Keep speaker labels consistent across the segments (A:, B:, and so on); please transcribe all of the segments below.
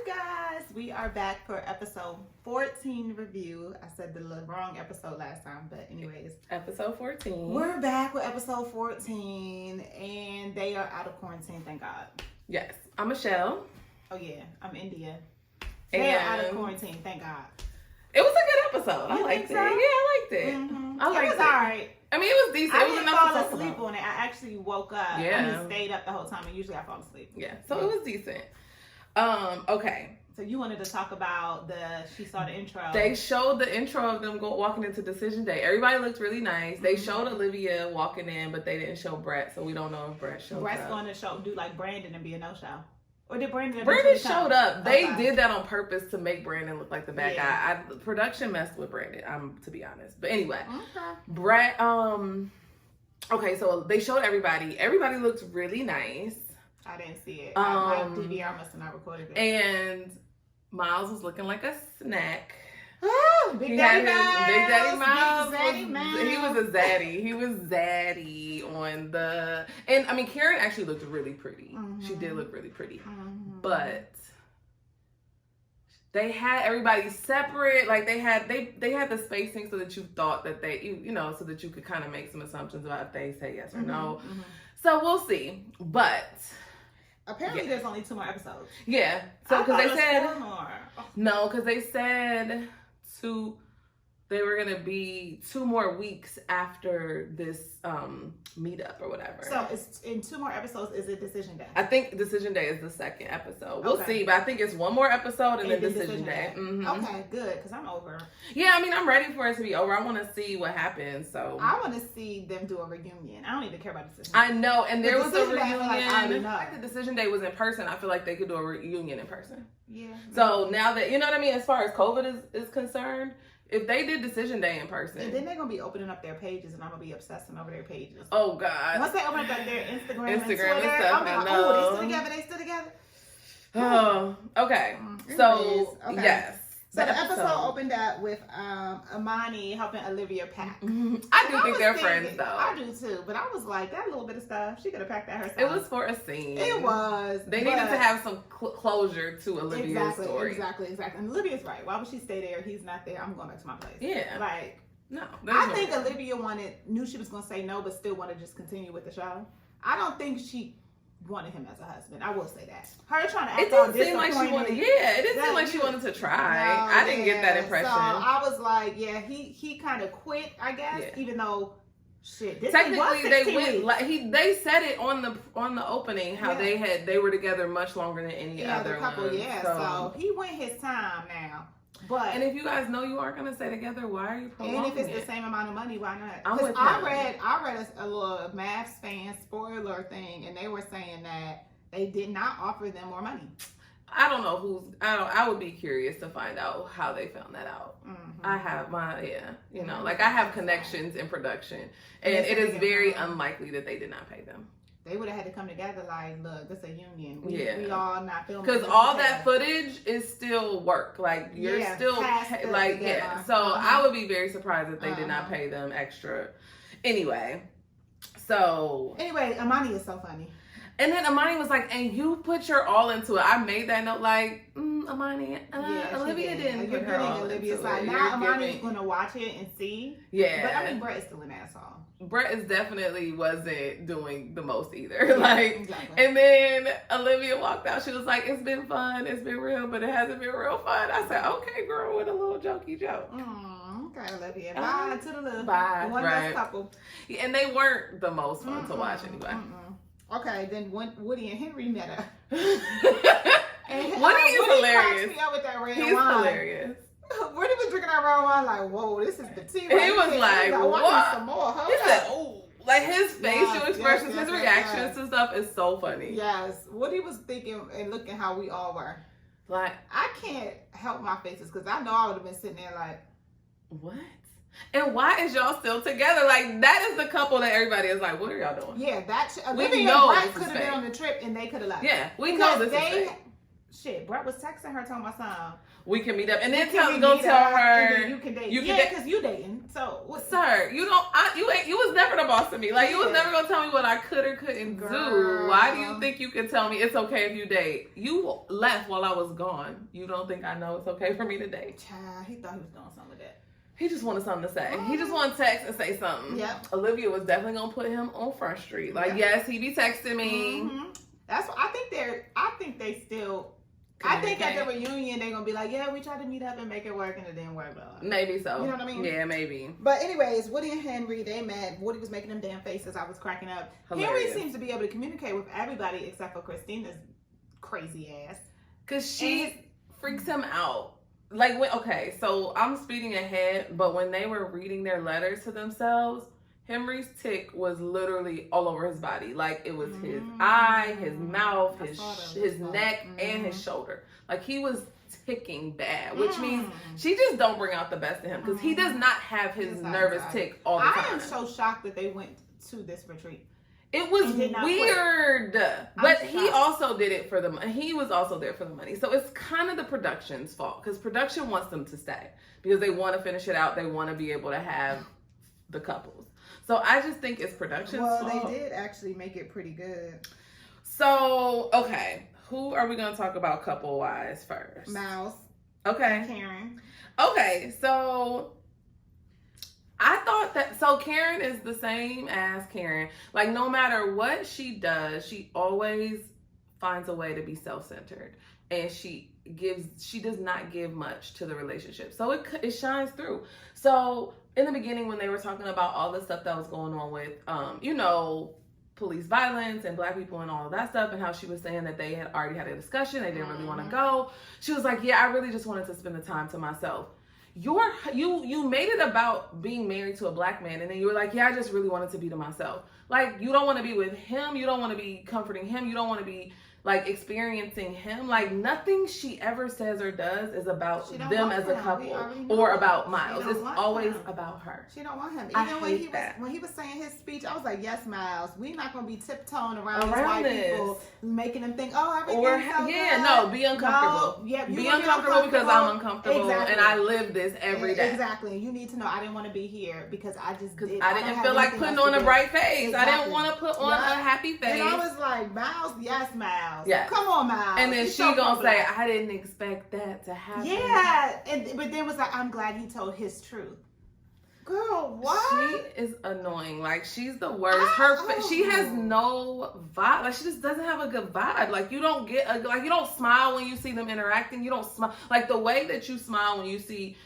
A: guys, we are back for episode 14 review. I said the wrong episode last time, but anyways.
B: Episode 14.
A: We're back with episode 14, and they are out of quarantine, thank God.
B: Yes. I'm Michelle.
A: Oh yeah, I'm India. They are out of quarantine, thank God.
B: It was a good episode. I liked it.
A: So?
B: Yeah, I liked it.
A: Mm-hmm.
B: I liked
A: it. Was alright.
B: I mean, it was decent.
A: I
B: It was
A: didn't
B: enough
A: fall
B: to talk
A: asleep
B: about.
A: on it. I actually woke up.
B: Yeah.
A: I stayed up the whole time, and usually I fall asleep.
B: Yeah, so it was decent. Okay.
A: So you wanted to talk about she saw the intro.
B: They showed the intro of them walking into Decision Day. Everybody looked really nice. They showed Olivia walking in, but they didn't show Brett, so we don't know if Brett showed up.
A: Brett's going to do like Brandon and be a no-show. Or did Brandon
B: showed up. They did that on purpose to make Brandon look like the bad guy. Production messed with Brandon, to be honest. But anyway, Brett, okay, so they showed everybody. Everybody looked really nice.
A: I didn't see it. My DVR must have not recorded it.
B: And Miles was looking like a snack.
A: Big Daddy
B: Miles.
A: Big Zaddy
B: He was a zaddy. He was zaddy on the... And, I mean, Karen actually looked really pretty. Mm-hmm. She did look really pretty. Mm-hmm. But they had everybody separate. Like, they had the spacing so that you thought that so that you could kind of make some assumptions about if they say yes or no. Mm-hmm. So, we'll see. But...
A: Apparently, there's only 2 more episodes.
B: Yeah. So, because they said...
A: 4 more.
B: No, because they said... They were gonna be 2 more weeks after this meetup or whatever.
A: So it's in 2 more episodes. Is it Decision Day?
B: I think Decision Day is the 2nd episode. We'll see, but I think it's 1 more episode and then Decision Day. Mm-hmm.
A: Okay, good, because I'm over.
B: Yeah, I mean, I'm ready for it to be over. I want to see what happens. So
A: I want to see them do a reunion. I don't even care about Decision Day.
B: I know, and there was a reunion.
A: Like
B: the Decision Day was in person. I feel like they could do a reunion in person.
A: Yeah.
B: So now that, you know what I mean, as far as COVID is concerned, if they did Decision Day in person.
A: And then they're going to be opening up their pages, and I'm going to be obsessing over their pages.
B: Oh, God.
A: Once they open up their Instagram and Twitter,
B: stuff,
A: I'm like, oh, they still together?
B: Oh, okay. So,
A: okay.
B: Yes.
A: So the episode opened up with Amani helping Olivia pack.
B: I do think they're friends, though.
A: I do, too. But I was like, that little bit of stuff, she could have packed that herself.
B: It was for a scene.
A: It was.
B: They needed to have some closure to Olivia's story.
A: Exactly. And Olivia's right. Why would she stay there? He's not there. I'm going back to my place.
B: Yeah.
A: Like,
B: no.
A: I think Olivia knew she was going to say no, but still wanted to just continue with the show. I don't think she wanted him as a husband. I will say that. Her trying to act all disappointed. It didn't
B: seem like she wanted to try. I didn't get that impression. So
A: I was like, yeah, he kind of quit, I guess, even though shit.
B: Technically, they said it on the opening how they were together much longer than any other
A: couple.
B: One.
A: Yeah, so he went his time now. But
B: and if you guys know you aren't gonna stay together, why are you prolonging
A: And if it's the same amount of money, why not?
B: I'm with
A: I read a little Mafs fan spoiler thing, and they were saying that they did not offer them more money.
B: I don't know I would be curious to find out how they found that out. Mm-hmm. I have I have connections in production, and it is very unlikely that they did not pay them.
A: They would have had to come together like, look, this is a union. We all not filming.
B: Because all that footage is still work. Like, you're still, So I would be very surprised if they did not pay them extra. Anyway,
A: Amani is so funny.
B: And then Amani was like, and you put your all into it. I made that note like, Amani, Olivia didn't put her all into it.
A: Now Amani's going to watch it and see.
B: Yeah.
A: But I mean, Brett is still an asshole.
B: Brett definitely wasn't doing the most either. Exactly. And then Olivia walked out. She was like, it's been fun. It's been real, but it hasn't been real fun. I said, okay, girl, with a little jokey joke.
A: Okay, Olivia. Bye to the little.
B: Bye.
A: One last couple.
B: Yeah, and they weren't the most fun to watch anyway.
A: Okay, then Woody and Henry met her.
B: Woody is hilarious.
A: Me up with that red
B: He's
A: wine.
B: Hilarious.
A: Woody was drinking that red wine like, whoa, this is the tea.
B: He was like, what?
A: Some more.
B: He said, oh. Like his facial expressions, his reactions to stuff is so funny.
A: Yes. Woody was thinking and looking how we all were.
B: Like,
A: I can't help my faces because I know I would have been sitting there like,
B: what? And why is y'all still together? Like, that is the couple that everybody is like, what are y'all doing?
A: Yeah,
B: we know
A: Brett could have been on the trip and they could have left.
B: Yeah, we know this is fake.
A: Shit, Brett was texting her, telling my son,
B: we can meet up, and then
A: go
B: tell her
A: you can date. Because you dating. So,
B: sir, you don't. You was never the boss of me. Like you was never gonna tell me what I could or couldn't do. Why do you think you could tell me it's okay if you date? You left while I was gone. You don't think I know it's okay for me to date?
A: Child, he thought he was doing something with that.
B: He just wanted something to say. He just wanted to text and say something.
A: Yep.
B: Olivia was definitely gonna put him on Front Street. Like, yes, he be texting me.
A: Mm-hmm. That's what I think they still. I think at the reunion they're gonna be like, yeah, we tried to meet up and make it work and it didn't work. Blah, blah.
B: Maybe so.
A: You know what I mean?
B: Yeah, maybe.
A: But anyways, Woody and Henry, they met. Woody was making them damn faces. I was cracking up. Hilarious. Henry seems to be able to communicate with everybody except for Christina's crazy ass.
B: Cause she freaks him out. Like, okay, so I'm speeding ahead, but when they were reading their letters to themselves, Henry's tick was literally all over his body. Like, it was his eye, his mouth, his neck, and his shoulder. Like, he was ticking bad, which means she just don't bring out the best in him because he does not have his nervous tick all the time.
A: I am so shocked that they went to this retreat.
B: It was weird, but he also did it for the money. He was also there for the money. So it's kind of the production's fault because production wants them to stay because they want to finish it out. They want to be able to have the couples. So I just think it's production's fault.
A: Well, they did actually make it pretty good.
B: So, okay. Who are we going to talk about couple-wise first?
A: Mouse.
B: Okay.
A: Karen.
B: Okay, so I thought that, so Karen is the same as Karen. Like, no matter what she does, she always finds a way to be self-centered. And she does not give much to the relationship. So it shines through. So in the beginning, when they were talking about all the stuff that was going on with, police violence and black people and all of that stuff, and how she was saying that they had already had a discussion, they didn't really want to go. She was like, yeah, I really just wanted to spend the time to myself. You made it about being married to a black man, and then you were like, yeah, I just really wanted to be to myself. Like, you don't want to be with him, you don't want to be comforting him, you don't want to be like experiencing him. Like, nothing she ever says or does is about them as a couple or about Miles. It's always about her.
A: She don't want him. Even when he was saying his speech, I was like, yes, Miles, we're not gonna be tiptoeing around these white people, making them think, oh, everything's so good.
B: Be uncomfortable.
A: No,
B: be uncomfortable because I'm uncomfortable and I live this every day.
A: Exactly. You need to know I didn't want to be here because I didn't
B: feel like putting on a bright face. I didn't want to put on a happy face.
A: And I was like, Miles, yes, Miles.
B: Yeah.
A: Come on, Miles.
B: And then she gonna say, I didn't expect that to happen.
A: Yeah. But then was like, I'm glad he told his truth. Girl, what?
B: She is annoying. Like, she's the worst. She has no vibe. Like, she just doesn't have a good vibe. Like, you don't you don't smile when you see them interacting. You don't smile. Like, the way that you smile when you see,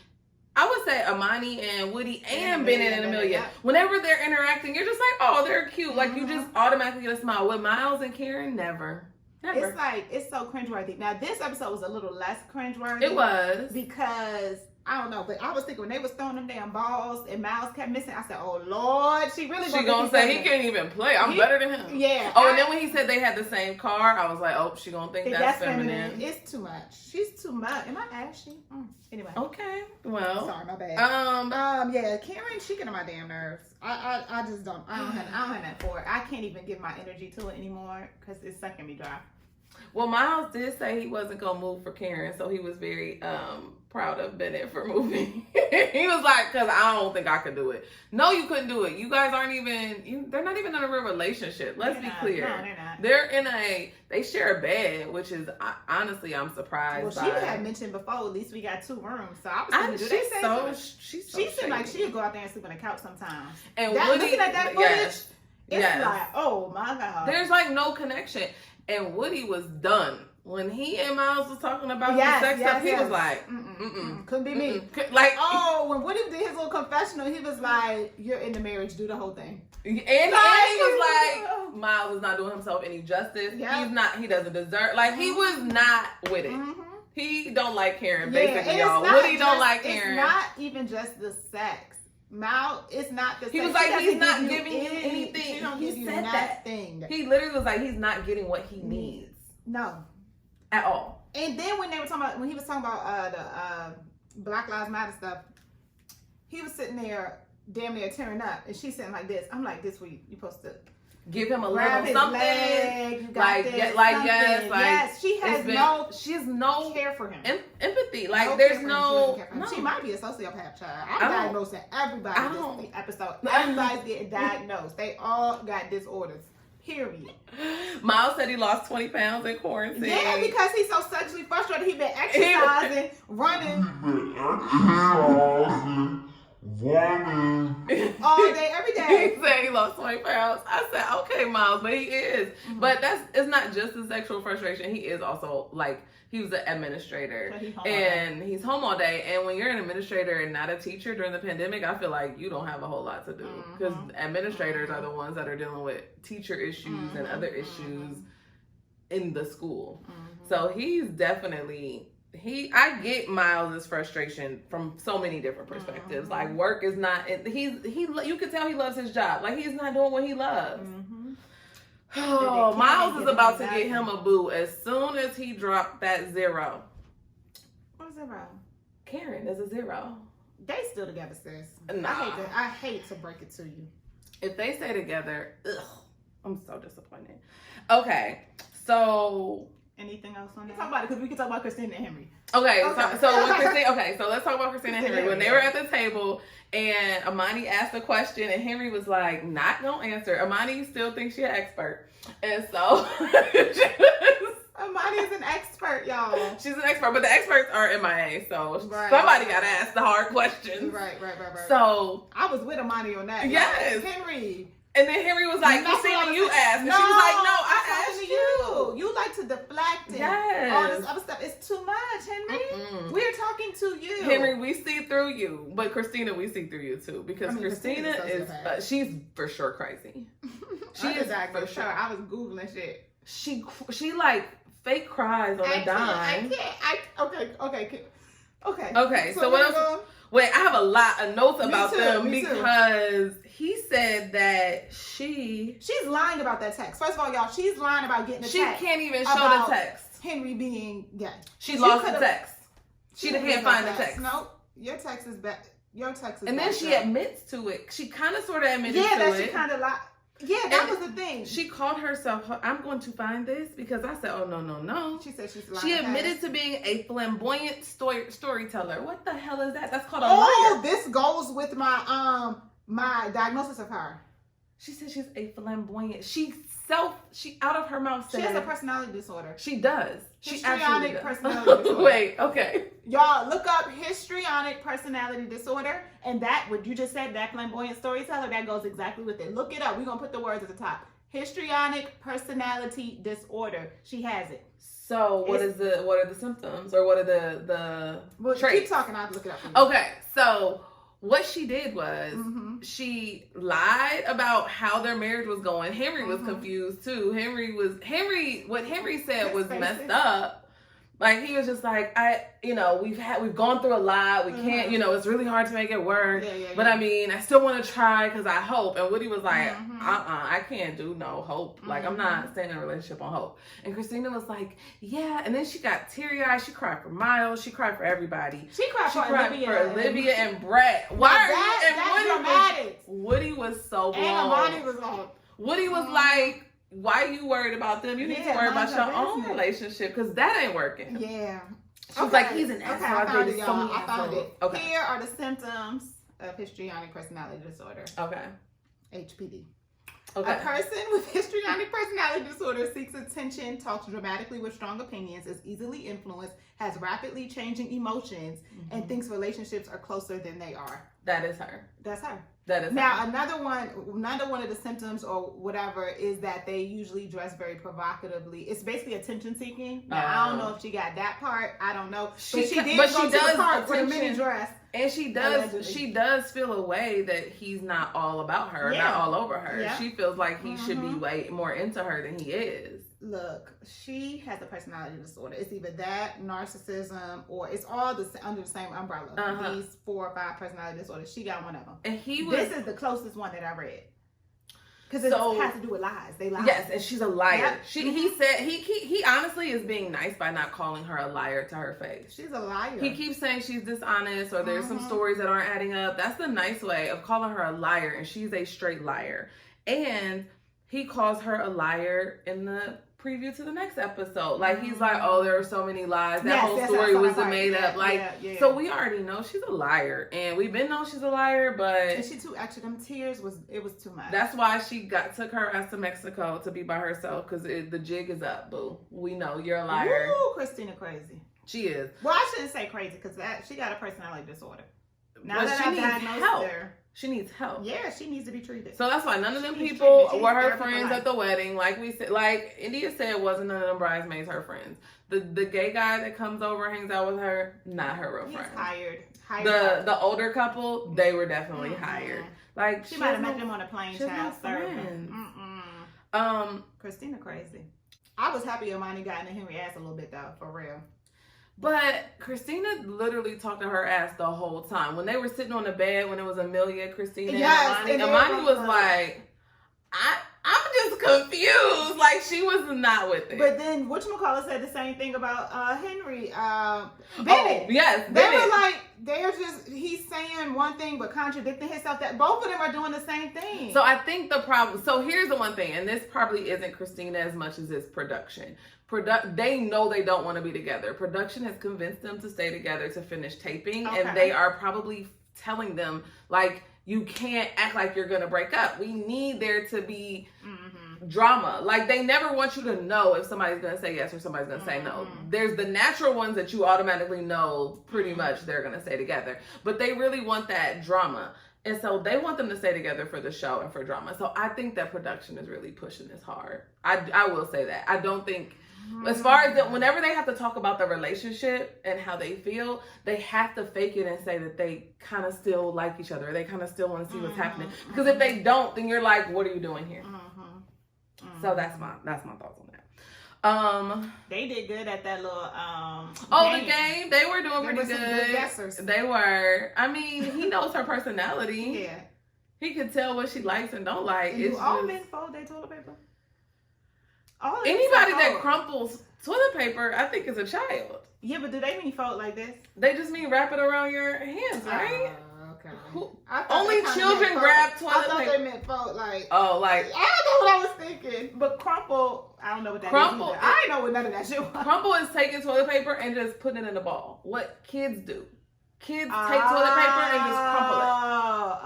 B: I would say, Amani and Woody and Bennett and Amelia. Whenever they're interacting, you're just like, oh, they're cute. Like, you just automatically get a smile. With Miles and Karen, never.
A: It's like, it's so cringeworthy. Now, this episode was a little less cringeworthy.
B: It was.
A: Because, I don't know, but I was thinking when they was throwing them damn balls and Miles kept missing, I said, oh, Lord, she
B: gonna say he can't even play. I'm better than him.
A: Yeah.
B: Oh, and then when he said they had the same car, I was like, oh, she gonna think that's feminine.
A: It's too much. She's too much. Am I ashy? Anyway.
B: Okay. Well.
A: Sorry, my bad. Yeah, Karen, she get on my damn nerves. I just don't. I don't have that for it. I can't even give my energy to it anymore because it's sucking me dry.
B: Well, Miles did say he wasn't gonna move for Karen, so he was very proud of Bennett for moving. He was like, "Cause I don't think I could do it." No, you couldn't do it. You guys aren't even. They're not even in a real relationship. Let's be clear.
A: No, they're not.
B: They're they share a bed, which is honestly, I'm surprised.
A: Well, she had mentioned before. At least we got 2 rooms, so I was thinking,
B: she
A: seemed like she'd go out there and sleep on the couch sometimes.
B: And looking
A: at that footage, it's like, oh my God.
B: There's like no connection. And Woody was done. When he and Miles was talking about the sex stuff, he was like,
A: couldn't be me.
B: Like,
A: when Woody did his little confessional, he was like, you're in the marriage, do the whole thing.
B: And he was like, Miles is not doing himself any justice. He doesn't deserve, like, he was not with it. He don't like Karen, basically, y'all. Woody don't like Karen.
A: It's not even just the sex. Mal, it's not the sex.
B: He was like, he's not giving you anything.
A: He don't give you nothing.
B: He literally was like, he's not getting what he needs.
A: No.
B: At all.
A: And then when he was talking about the Black Lives Matter stuff, he was sitting there damn near tearing up, and she's sitting like this. I'm like, this where you supposed to
B: give him a little something.
A: Yes, she has no care for him.
B: Empathy. Like there's no.
A: She might be a sociopath, child. I'm diagnosing everybody this episode. Everybody's getting diagnosed. They all got disorders. Period.
B: Miles said he lost 20 pounds in quarantine.
A: Yeah, because he's so sexually frustrated. He's been exercising, running. All day, every day.
B: He said he lost 20 pounds. I said, okay, Miles, but he is. Mm-hmm. But it's not just the sexual frustration. He is also like, he was an administrator he's home all day. And when you're an administrator and not a teacher during the pandemic, I feel like you don't have a whole lot to do because administrators are the ones that are dealing with teacher issues and other issues in the school. So he's definitely, I get Miles' frustration from so many different perspectives. Like work is not, you can tell he loves his job. Like he's not doing what he loves. Oh, Miles is about to get him a boo as soon as he dropped that 0.
A: What 0?
B: Karen, there's a 0.
A: They still together, sis.
B: Nah.
A: I hate to break it to you.
B: If they stay together, I'm so disappointed. Okay, so
A: anything else on that? Talk about it because we can talk about Christina and Henry.
B: Okay. So with Christina, so let's talk about Christina and Henry. When they were at the table and Amani asked a question and Henry was like, not gonna answer. Amani still thinks she's an expert. And so
A: Amani is an expert, y'all.
B: She's an expert, but the experts are MIA, so somebody gotta ask the hard questions.
A: Right.
B: So
A: I was with Amani on that.
B: Yes.
A: Henry.
B: And then Henry was like, Christina, you asked. And she was like, no, I asked you.
A: You like to deflect it.
B: Yes.
A: All this other stuff. It's too much, Henry. We're talking to you.
B: Henry, we see through you. But Christina, we see through you too. Because Christina is, she's for sure crazy.
A: She is for sure. I was Googling shit.
B: She like fake cries on a dime. Okay. So what else? Wait, I have a lot of notes about them because he said that she's
A: lying about that text. First of all, y'all, she's lying about getting the text.
B: She can't even show the text.
A: Henry being gay.
B: She lost the text. She can't find the text.
A: No, your text is back. Your text is.
B: And then she admits to it. She kind of sort of admitted to it.
A: Yeah, that she kind of lied. Yeah, that was the thing.
B: She called herself, I'm going to find this because I said, oh, no.
A: She said she's lying.
B: She admitted to being a flamboyant storyteller. What the hell is that? That's called a liar.
A: This goes with my my diagnosis of her.
B: She said she's a flamboyant. She out of her mouth said.
A: She has a personality disorder.
B: She does.
A: Histrionic personality disorder.
B: Wait, okay.
A: Y'all look up histrionic personality disorder, and that what you just said, that flamboyant storyteller, that goes exactly with it. Look it up. We're gonna put the words at the top. Histrionic personality disorder. She has it.
B: So what are the symptoms, or what are the traits?
A: Keep talking. I'll look it up for you.
B: Okay, so what she did was she lied about how their marriage was going. Henry was confused too. What Henry said was messed up. Like he was just like, we've gone through a lot. We can't, it's really hard to make it work. But I mean, I still want to try because I hope. And Woody was like, I can't do no hope. Like I'm not staying in a relationship on hope. And Christina was like, yeah. And then she got teary eyed. She cried for Miles. She cried for everybody.
A: She cried for
B: Olivia and Brett. Woody was so blown.
A: And Amani was on.
B: Woody was like, why are you worried about them? You need to worry about your own relationship because that ain't working.
A: Yeah.
B: She's like, he's an asshole.
A: I found it, y'all. I found it. Okay. Here are the symptoms of histrionic personality disorder.
B: Okay.
A: HPD.
B: Okay.
A: A person with histrionic personality disorder seeks attention, talks dramatically with strong opinions, is easily influenced, has rapidly changing emotions, and thinks relationships are closer than they are.
B: That is her.
A: That's her.
B: That is
A: now
B: her.
A: Another one of the symptoms or whatever is that they usually dress very provocatively. It's basically attention seeking. Now I don't know if she got that part. I don't know. But she did go to the park with a mini dress.
B: And she does feel a way that he's not all about her, not all over her. Yeah. She feels like he should be way more into her than he is.
A: Look, she has a personality disorder. It's either that, narcissism, or it's all under the same umbrella. These 4 or 5 personality disorders. She got one of them. And this is the closest one that I read. Because it has to do with lies. They lie.
B: Yes, and she's a liar. Yep. He said he honestly is being nice by not calling her a liar to her face.
A: She's a liar.
B: He keeps saying she's dishonest or there's some stories that aren't adding up. That's the nice way of calling her a liar, and she's a straight liar. And he calls her a liar in the preview to the next episode. Like, he's like, oh, there are so many lies. That whole story was made up. Like, so we already know she's a liar. And we've been knowing she's a liar, but... And
A: she too, actually, them tears was too much.
B: That's why she took her ass to Mexico to be by herself, because the jig is up, boo. We know you're a liar.
A: Ooh, Christina crazy.
B: She is.
A: Well, I shouldn't say crazy, because she got a personality disorder.
B: Now that I diagnosed her. She needs help.
A: Yeah, she needs to be treated.
B: So that's why none of them people were her friends at the wedding. Like we said, like India said, wasn't none of them bridesmaids her friends. The gay guy that comes over and hangs out with her, not her real friend.
A: Hired.
B: The older couple, they were definitely hired. Like
A: she might have met them on a plane, child serving. Christina crazy. I was happy Imani got into Henry ass a little bit though, for real.
B: But Christina literally talked to her ass the whole time. When they were sitting on the bed, when it was Amelia, Christina, and Imani was like, I'm just confused. Like, she was not with it.
A: But then whatchamacallit said the same thing about Henry. Bennett.
B: Oh, yes,
A: Bennett. They were like, he's saying one thing but contradicting himself. That both of them are doing the same thing.
B: So I think the problem, so here's the one thing, and this probably isn't Christina as much as it's production. They know they don't want to be together. Production has convinced them to stay together to finish taping, and they are probably telling them, like, you can't act like you're going to break up. We need there to be drama. Like, they never want you to know if somebody's going to say yes or somebody's going to say no. There's the natural ones that you automatically know pretty much they're going to stay together. But they really want that drama. And so they want them to stay together for the show and for drama. So I think that production is really pushing this hard. I will say that. I don't think... As far as whenever they have to talk about the relationship and how they feel, they have to fake it and say that they kind of still like each other. They kind of still want to see what's happening. Because if they don't, then you're like, what are you doing here? So that's my thoughts on that.
A: They did good at that little
B: game. The game, they were doing pretty good guessers. They were. I mean, he knows her personality.
A: Yeah,
B: he could tell what she likes and don't like.
A: And all men fold their toilet paper.
B: Anybody that crumples toilet paper, I think, is a child.
A: Yeah, but do they mean fold like this?
B: They just mean wrap it around your hands, right?
A: Okay.
B: Only children grab toilet paper.
A: I thought they meant fold like.
B: Oh, like.
A: I don't know what I was thinking. But crumple, I don't know what that is. I ain't know what none of that shit was.
B: Crumple is taking toilet paper and just putting it in a ball. What kids do. Kids take toilet paper and just crumple it.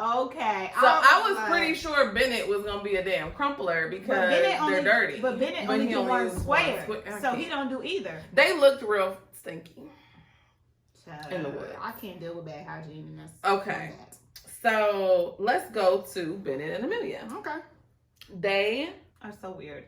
A: Oh, okay.
B: So I was pretty sure Bennett was gonna be a damn crumpler because they're dirty.
A: But Bennett only do one square, so he don't do either.
B: They looked real stinky
A: in the wood. I can't deal with bad hygiene.
B: Okay, so let's go to Bennett and Amelia.
A: Okay,
B: they
A: are so weird.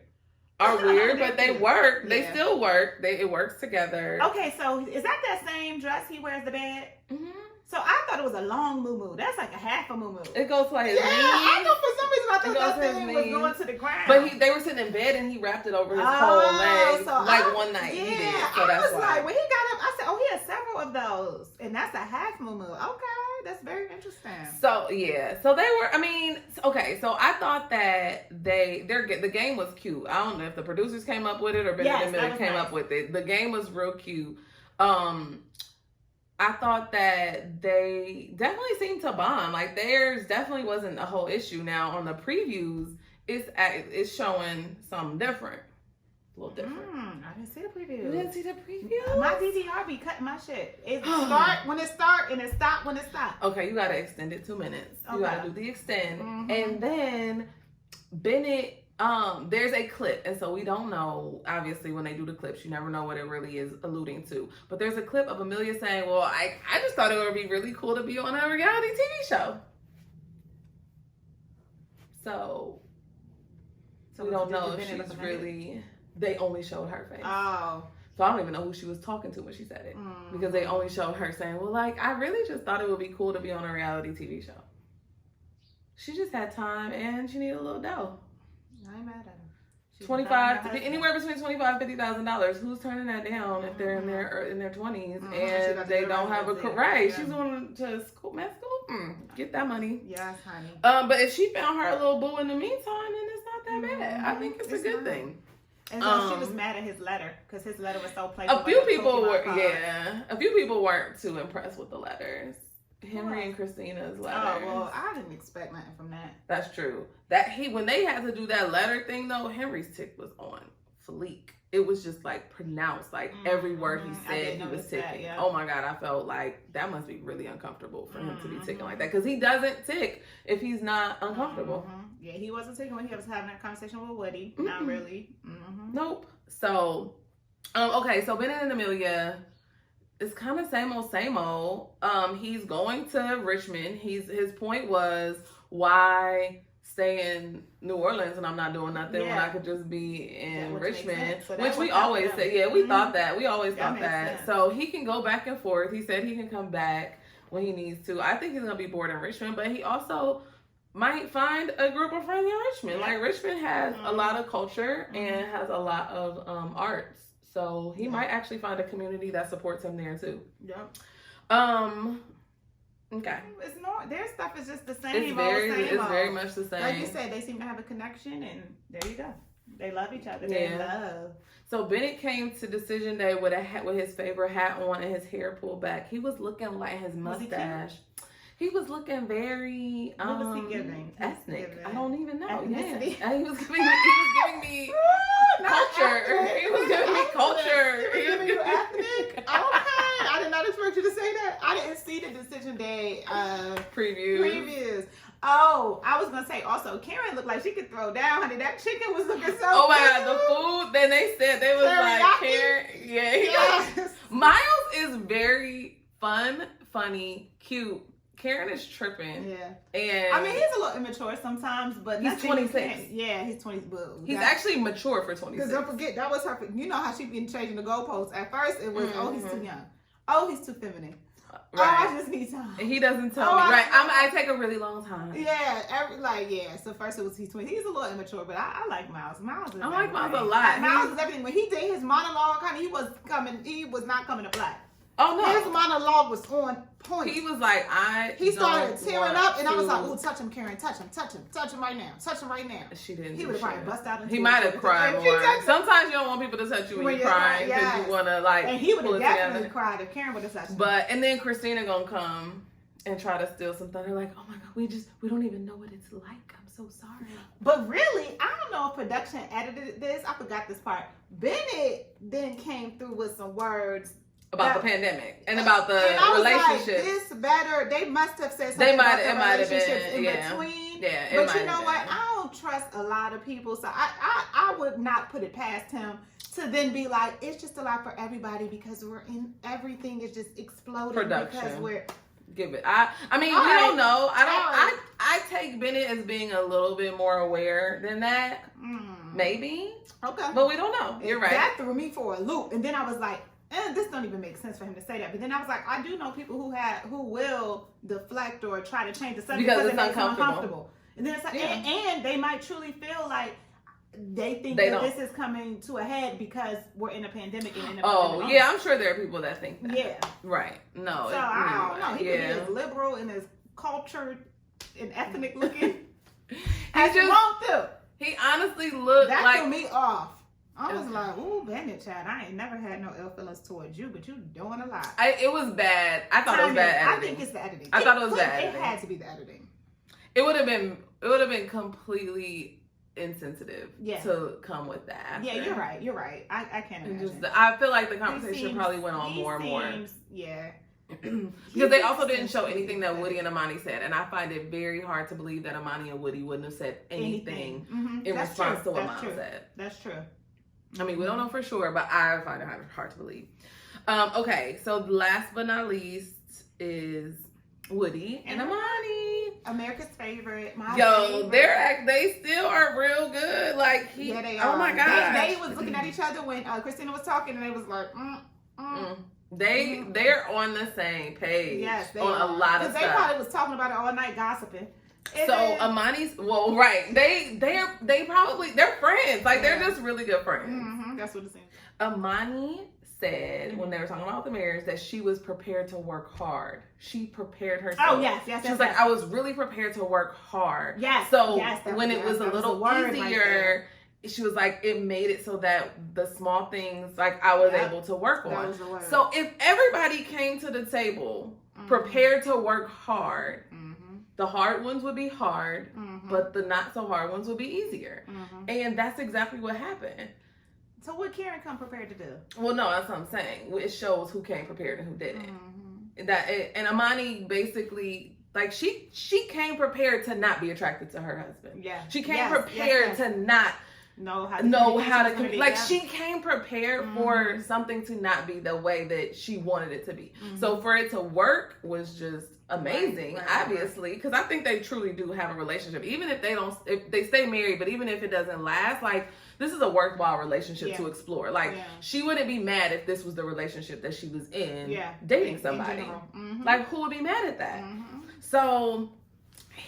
B: Are weird, but they work. Yeah. They still work. It works together.
A: Okay, so is that same dress he wears to bed? Mm-hmm. So I thought it was a long muumuu. That's like a half a muumuu.
B: It goes to like his knees.
A: I know for some reason I thought that thing was going to the ground.
B: But they were sitting in bed and he wrapped it over his whole leg. So one night he did. So that's why.
A: Like, when he got up, I said, oh, he has several of those. And that's a half muumuu. Okay, that's very interesting.
B: So, yeah. So they were, I mean, okay. So I thought that the game was cute. I don't know if the producers came up with it or Bennett and Miller came up with it. The game was real cute. I thought that they definitely seemed to bond. Like, theirs definitely wasn't a whole issue. Now, on the previews, it's showing something different. A little different.
A: I didn't see the preview.
B: You didn't see the preview?
A: My DVR be cutting my shit. It start when it start and it stop when it stop.
B: Okay, you got to extend it 2 minutes. Okay. You got to do the extend. And then Bennett... there's a clip, and so we don't know, obviously, when they do the clips, you never know what it really is alluding to. But there's a clip of Amelia saying, well, I just thought it would be really cool to be on a reality TV show. So we don't know if she's really... They only showed her face.
A: Oh.
B: So I don't even know who she was talking to when she said it. Because they only showed her saying, well, like, I really just thought it would be cool to be on a reality TV show. She just had time, and she needed a little dough.
A: I ain't mad at her.
B: Anywhere between $25,000-$50,000. Who's turning that down if they're in their 20s and they don't have a career? Right? She's going to school, med school. Get that money.
A: Yes, honey.
B: But if she found her little boo in the meantime, then it's not that bad. I think it's a good thing.
A: And so she was mad at his letter because his letter was so playful.
B: A few people weren't too impressed with the letters. Henry and Christina's letter.
A: Oh, well, I didn't expect nothing from that.
B: That's true. When they had to do that letter thing though, Henry's tick was on fleek. It was just like pronounced, like every word he said, he was ticking. Yeah. Oh my God, I felt like that must be really uncomfortable for him to be ticking like that, because he doesn't tick if he's not uncomfortable.
A: Yeah, he wasn't ticking when he was having that conversation with Woody. Not really.
B: Nope. So, okay, so Bennett and Amelia, it's kind of same old. He's going to Richmond. His point was, why stay in New Orleans and I'm not doing nothing when I could just be in Richmond, which we always said. Yeah, we thought that. We always thought that. So he can go back and forth. He said he can come back when he needs to. I think he's gonna be bored in Richmond, but he also might find a group of friends in Richmond. Like Richmond has a lot of culture and has a lot of arts. So he might actually find a community that supports him there too.
A: Yep.
B: Okay.
A: It's not, their stuff is just the same.
B: It's very much the same.
A: Like you said, they seem to have a connection, and there you go. They love each other. They love.
B: So Bennett came to decision day with a hat, with his favorite hat on and his hair pulled back. He was looking like his mustache. He was looking very
A: what was he giving?
B: Ethnic. I don't even know.
A: Ethnicity.
B: Yeah. He was giving me culture. He was giving me culture.
A: He was giving you ethnic? Okay. I did not expect you to say that. I didn't see the decision day previews. Oh, I was gonna say also, Karen looked like she could throw down, honey. That chicken was looking so
B: Oh my God, the food. Then they said they was like Karen. Yeah. Miles is very funny, cute. Karen is tripping.
A: Yeah.
B: And
A: I mean, he's a little immature sometimes, but
B: he's 26.
A: Yeah, he's 20.
B: He's actually mature for 26.
A: Because don't forget, that was her. You know how she been changing the goalposts. At first, it was, oh, he's too young. Oh, he's too feminine. Right. Oh, I just need time.
B: He doesn't tell me. Right. I take a really long time.
A: Yeah. So first it was he's 20. He's a little immature, but I like Miles.
B: I like Miles a lot.
A: Miles is everything. When he did his monologue, honey, he was not coming to play.
B: Oh no.
A: His monologue was on point.
B: He was like,
A: he started tearing up, and I was like, "Ooh, touch him, Karen, touch him right now, touch him right now."
B: She didn't.
A: He would have probably bust out.
B: He might have cried more. Sometimes you don't want people to touch you when you're crying because you want to like.
A: And he would have definitely cried if Karen would have touched him.
B: And then Christina gonna come and try to steal some thunder. Like, oh my God, we don't even know what it's like. I'm so sorry.
A: But really, I don't know if production edited this. I forgot this part. Bennett then came through with some words
B: about the pandemic and about the relationship.
A: Like, this better. They must have said something about the relationships in between.
B: Yeah,
A: but you know what? I don't trust a lot of people, so I would not put it past him to then be like, it's just a lot for everybody because everything is just exploding.
B: Production.
A: Because we're
B: give it. I mean, we don't know. I take Bennett as being a little bit more aware than that. Maybe.
A: Okay.
B: But we don't know. You're right.
A: That threw me for a loop, and then I was like, this don't even make sense for him to say that. But then I was like, I do know people who will deflect or try to change the subject because it makes them uncomfortable. And then it's like, and they might truly feel like they think that this is coming to a head because we're in a pandemic and
B: yeah, I'm sure there are people that think that.
A: Yeah.
B: Right. No.
A: So I don't know. He could be as liberal and as cultured and ethnic looking as you want to.
B: He honestly looked
A: that threw me off. I was like, ooh, Bennett, child, I ain't never had no ill feelings towards you, but you doing a lot.
B: It was bad. I thought it was bad editing.
A: I think it's the editing.
B: I thought it was bad editing.
A: It had to be the editing.
B: It would have been completely insensitive to come with that after.
A: Yeah, you're right. I can't imagine.
B: I feel like the conversation probably went on more and more.
A: Yeah.
B: Because they also didn't show anything that Woody and Amani said, and I find it very hard to believe that Amani and Woody wouldn't have said anything in response to what Miles said.
A: That's true.
B: I mean, we don't know for sure, but I find it hard to believe. Okay, so last but not least is Woody and Amani.
A: America's favorite.
B: They still are real good. Like
A: they are.
B: Oh my God.
A: They was looking at each other when Christina was talking, and they was like,
B: They're on the same page.
A: Yes, they
B: on
A: are.
B: A lot of stuff.
A: Because they probably was talking about it all night, gossiping.
B: So Amani's right. They're probably friends. Like they're just really good friends.
A: Mm-hmm. That's what it seems.
B: Amani said when they were talking about the marriage that she was prepared to work hard. She prepared herself.
A: Oh yes.
B: She was like, I was really prepared to work hard.
A: Yes.
B: So when it was a little easier, she was like, it made it so that the small things, like, I was able to work on. So if everybody came to the table prepared to work hard, the hard ones would be hard, but the not so hard ones would be easier. And that's exactly what happened.
A: So what Karen come prepared to do?
B: Well, no, that's what I'm saying. It shows who came prepared and who didn't. And Amani basically, like, she came prepared to not be attracted to her husband. Yeah. She came prepared to not know how to communicate. Like, she came prepared for something to not be the way that she wanted it to be. So for it to work was just amazing, obviously, because I think they truly do have a relationship, even if they stay married, but even if it doesn't last, like, this is a worthwhile relationship to explore. Like, she wouldn't be mad if this was the relationship that she was in, dating somebody. Like, who would be mad at that? So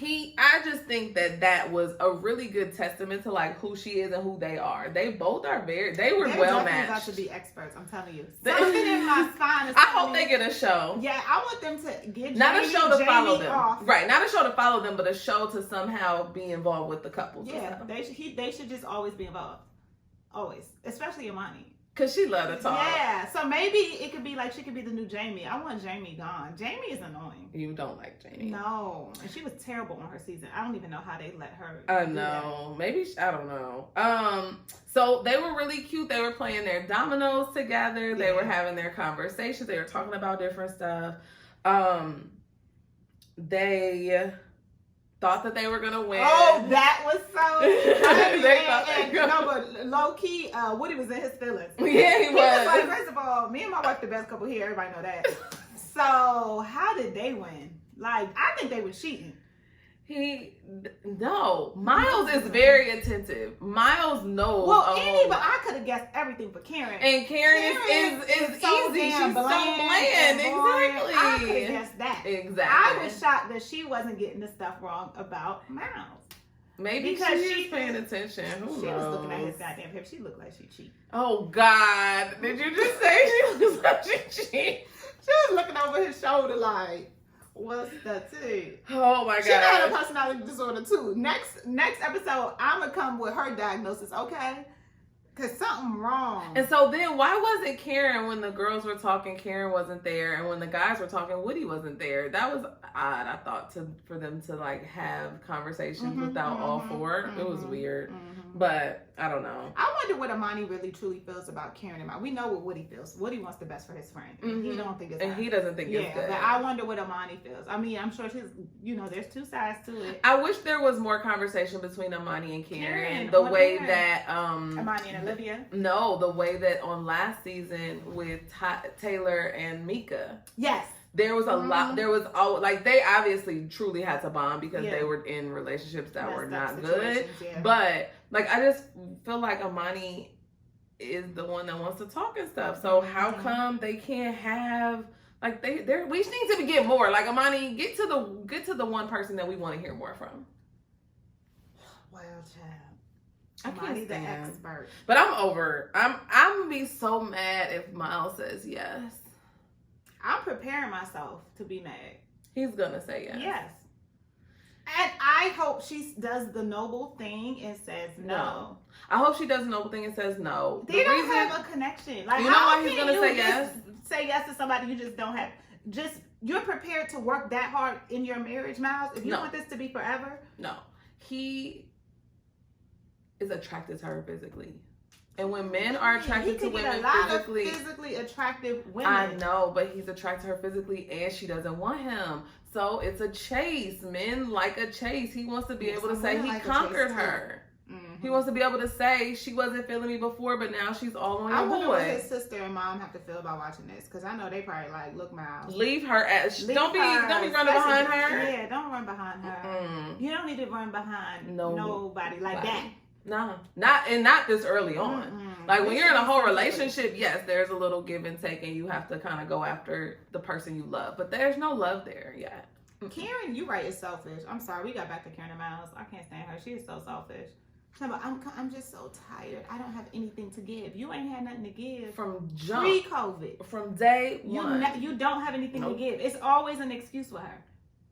B: I just think that was a really good testament to, like, who she is and who they are. They both are they were well matched. They're about
A: to be experts, I'm telling you. Something in my spine is
B: I hope they get a show.
A: Yeah, I want them to get
B: not a show to follow them.
A: Off.
B: Right, not a show to follow them, but a show to somehow be involved with the couples.
A: Yeah, they should just always be involved. Always. Especially Imani.
B: Because she loved to talk.
A: Yeah, so maybe it could be like she could be the new Jamie. I want Jamie gone. Jamie is annoying.
B: You don't like Jamie.
A: No. And she was terrible on her season. I don't even know how they let her
B: do that. Maybe, I don't know. So they were really cute. They were playing their dominoes together. They were having their conversations. They were talking about different stuff. They thought that they were gonna win.
A: Oh, that was so no, but low key, Woody was in his feelings.
B: Yeah, he was.
A: Like, first of all, me and my wife the best couple here. Everybody know that. So how did they win? Like, I think they were cheating.
B: Miles is very attentive. Miles knows.
A: Well, but I could have guessed everything for Karen.
B: And Karen is so easy. She's so bland. Exactly.
A: I could have guessed that.
B: Exactly.
A: I was shocked that she wasn't getting the stuff wrong about Miles.
B: Maybe because she's paying attention. Who
A: she
B: knows?
A: was looking at his goddamn paper. She looked like she cheated.
B: Oh God! Did you just say she looks like she cheated?
A: She was looking over his shoulder like, what's the tea?
B: Oh my God.
A: She got a personality disorder too. Next episode, I'm gonna come with her diagnosis, okay? Cause something wrong.
B: And so then why wasn't Karen when the girls were talking, Karen wasn't there, and when the guys were talking, Woody wasn't there? That was odd, I thought, for them to like have conversations without all four. It was weird. But I don't know.
A: I wonder what Imani really truly feels about Karen and Imani. We know what Woody feels. Woody wants the best for his friend. And he don't think it's
B: and he doesn't think it's good.
A: But I wonder what Imani feels. I mean, I'm sure she's, there's two sides to it.
B: I wish there was more conversation between Imani and Karen. The way that
A: Imani and Olivia?
B: No, the way that on last season with Taylor and Mika.
A: Yes.
B: There was a lot. There was all like they obviously truly had to bond because they were in relationships that were not good. Yeah. But like I just feel like Imani is the one that wants to talk and stuff. So how come they can't have like we just need to get more like Imani get to the one person that we want to hear more from.
A: Wow, child.
B: I can't stand
A: the expert.
B: But I'm over. I'm gonna be so mad if Miles says yes.
A: I'm preparing myself to be mad.
B: He's gonna say yes.
A: Yes. And I hope she does the noble thing and says no.
B: I hope she does the noble thing and says no.
A: They don't have a connection. Like,
B: you know why he's gonna say yes?
A: Say yes to somebody you just don't have. You're prepared to work that hard in your marriage, Miles? If you want this to be forever?
B: No. He is attracted to her physically. And when men are attracted to women
A: physically attractive women.
B: I know, but he's attracted to her physically and she doesn't want him. So it's a chase. Men like a chase. He wants to be able to say he conquered her. He wants to be able to say she wasn't feeling me before, but now she's all on your boy.
A: I wonder what his sister and mom have to feel about watching this, because I know they probably like, look, Miles,
B: leave her don't be running behind her.
A: Yeah, don't run behind her. You don't need to run behind nobody like that.
B: No, not this early on. Like when you're in a whole relationship, yes, there's a little give and take, and you have to kind of go after the person you love. But there's no love there yet.
A: Karen, you right, is selfish. I'm sorry, we got back to Karen and Miles. I can't stand her. She is so selfish. I'm just so tired. I don't have anything to give. You ain't had nothing to give
B: from jump.
A: Pre-COVID.
B: From day one.
A: You don't have anything to give. It's always an excuse for her.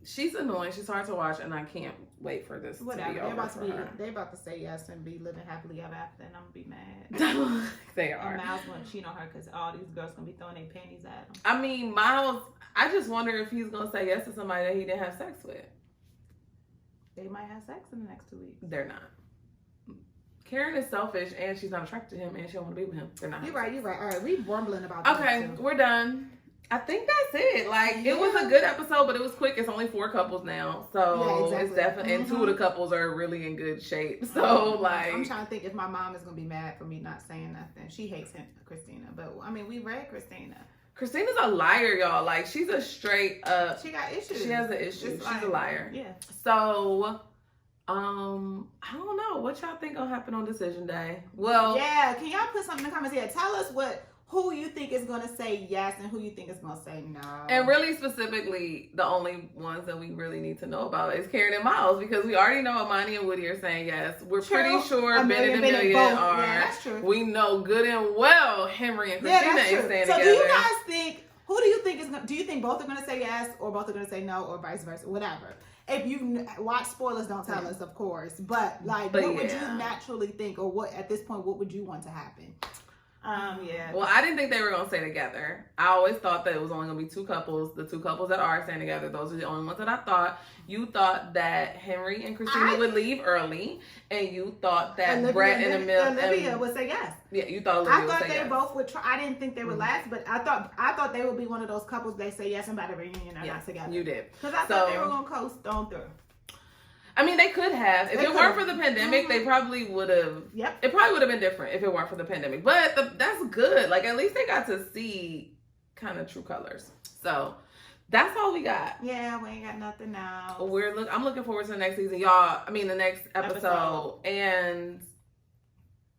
B: she's annoying. She's hard to watch, and I can't wait for this to be over for her.
A: They about to say yes and be living happily ever after, and I'm gonna be mad.
B: They are.
A: And Miles gonna cheat on her because all these girls gonna be throwing their panties at him.
B: I mean, Miles. I just wonder if he's gonna say yes to somebody that he didn't have sex with.
A: They might have sex in the next 2 weeks.
B: They're not. Karen is selfish, and she's not attracted to him, and she don't want to be with him. They're not.
A: You're right. All right, we rumbling about this.
B: Okay, we're done. I think that's it. Like, it was a good episode, but it was quick. It's only 4 couples now. So, it's definitely, and 2 of the couples are really in good shape. So, like.
A: I'm trying to think if my mom is going to be mad for me not saying nothing. She hates Christina, but, I mean, we read Christina.
B: Christina's a liar, y'all. Like, she's a straight up.
A: She got issues.
B: She has an issue. She's a liar.
A: Yeah.
B: So, I don't know. What y'all think gonna happen on decision day? Well,
A: yeah. Can y'all put something in the comments here? Tell us who you think is gonna say yes and who you think is gonna say no.
B: And really specifically, the only ones that we really need to know about is Karen and Miles, because we already know Amani and Woody are saying yes. We're pretty sure Ben and Amelia are.
A: Yeah, that's true.
B: We know good and well Henry and Christina ain't staying together.
A: So do you guys think? Who do you think is? Do you think both are gonna say yes, or both are gonna say no, or vice versa? Whatever. If you watch spoilers, don't tell us, of course. But what would you naturally think, or what at this point, what would you want to happen? Yeah.
B: Well, I didn't think they were gonna stay together. I always thought that it was only gonna be 2 couples. The 2 couples that are staying together, those are the only ones that I thought. You thought that Henry and Christina would leave early, and you thought that Brett and
A: Olivia would say yes.
B: Yeah, you thought Olivia would say yes.
A: I thought they both would try. I didn't think they would last, but I thought they would be one of those couples they say yes, and by the reunion they're not together.
B: You did.
A: Because I thought they were gonna coast on through.
B: I mean, they could have. If it weren't for the pandemic, they probably would have.
A: Yep.
B: It probably would have been different if it weren't for the pandemic. But that's good. Like, at least they got to see kind of true colors. So, that's all we got.
A: Yeah, we ain't got nothing now.
B: I'm looking forward to the next season, y'all. I mean, the next episode. And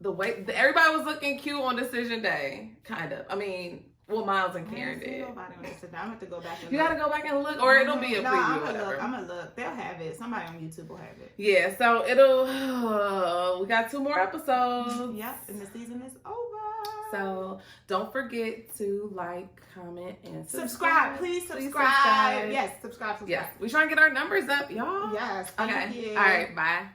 B: the way everybody was looking cute on decision day, kind of. I mean, well, Miles and Karen did.
A: I'm gonna have to go back and
B: You gotta go back and look, or it'll be a preview.
A: I'm gonna look. They'll have it. Somebody on YouTube will have it.
B: Yeah, so we got 2 more episodes.
A: Yep, and the season is over.
B: So don't forget to like, comment, and
A: subscribe. Please subscribe. Yes, subscribe.
B: Yes, we trying to get our numbers up, y'all.
A: Yes.
B: Okay. All right. Bye.